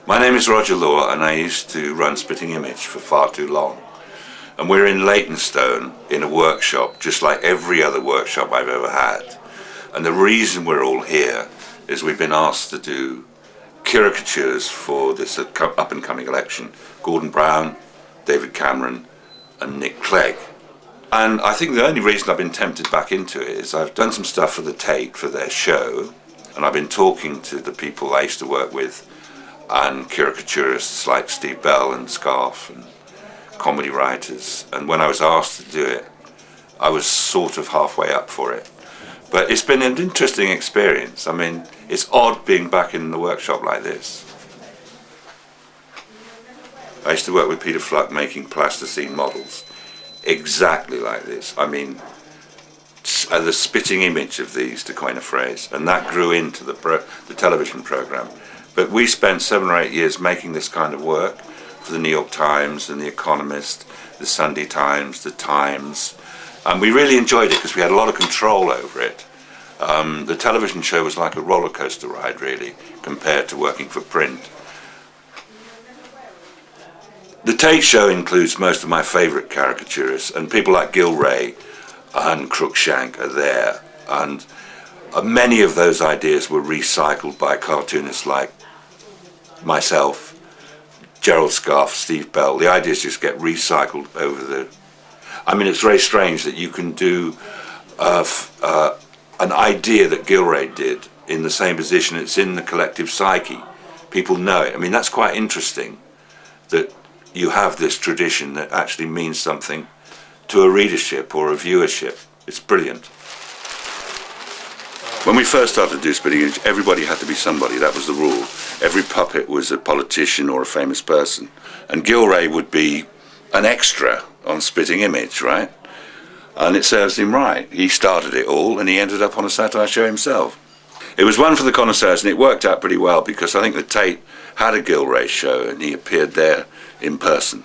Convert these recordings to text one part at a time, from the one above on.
My name is Roger Law, and I used to run Spitting Image for far too long. And we're in Leytonstone in a workshop, just like every other workshop I've ever had. And the reason we're all here is we've been asked to do caricatures for this up-and-coming election. Gordon Brown, David Cameron, and Nick Clegg. And I think the only reason I've been tempted back into it is I've done some stuff for the Tate for their show, and I've been talking to the people I used to work with and caricaturists like Steve Bell and Scarf and comedy writers. And when I was asked to do it, I was sort of halfway up for it. But it's been an interesting experience. I mean, it's odd being back in the workshop like this. I used to work with Peter Fluck making plasticine models exactly like this. I mean, the spitting image of these, to coin a phrase, and that grew into the television program. But we spent 7 or 8 years making this kind of work for the New York Times and the Economist, the Sunday Times, the Times, and we really enjoyed it because we had a lot of control over it. The television show was like a roller coaster ride, really, compared to working for print. The Tate show includes most of my favourite caricaturists, and people like Gillray and Cruikshank are there, and many of those ideas were recycled by cartoonists like myself, Gerald Scarfe, Steve Bell. The ideas just get recycled over the... I mean, it's very strange that you can do an idea that Gillray did in the same position. It's in the collective psyche. People know it. I mean, that's quite interesting, that you have this tradition that actually means something to a readership or a viewership. It's brilliant. When we first started to do Spitting Image, everybody had to be somebody. That was the rule. Every puppet was a politician or a famous person. And Gillray would be an extra on Spitting Image, right? And it serves him right. He started it all, and he ended up on a satire show himself. It was one for the connoisseurs, and it worked out pretty well, because I think the Tate had a Gillray show, and he appeared there in person.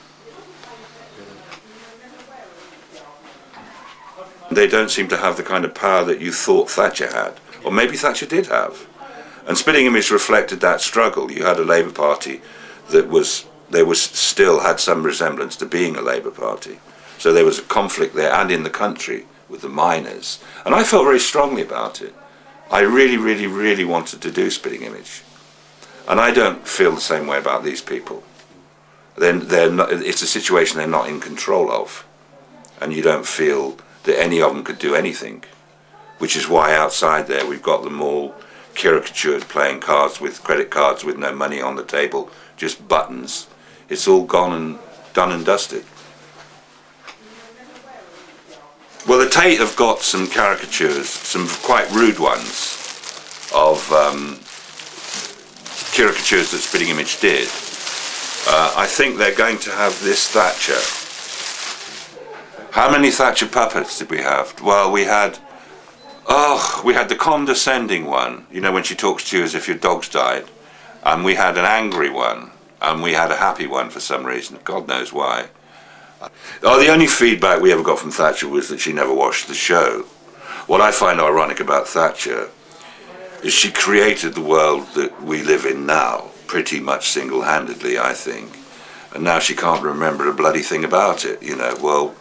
They don't seem to have the kind of power that you thought Thatcher had. Or maybe Thatcher did have. And Spitting Image reflected that struggle. You had a Labour Party that still had some resemblance to being a Labour Party. So there was a conflict there and in the country with the miners. And I felt very strongly about it. I really, really, really wanted to do Spitting Image. And I don't feel the same way about these people. It's a situation they're not in control of. And you don't feel that any of them could do anything. Which is why outside there we've got them all caricatured, playing cards with credit cards with no money on the table, just buttons. It's all gone and done and dusted. Well, the Tate have got some caricatures, some quite rude ones, of caricatures that Spitting Image did. I think they're going to have this Thatcher. How many Thatcher puppets did we have? Well, we had the condescending one, you know, when she talks to you as if your dog's died. And we had an angry one, and we had a happy one for some reason, God knows why. The only feedback we ever got from Thatcher was that she never watched the show. What I find ironic about Thatcher is she created the world that we live in now, pretty much single-handedly, I think. And now she can't remember a bloody thing about it, you know. Well,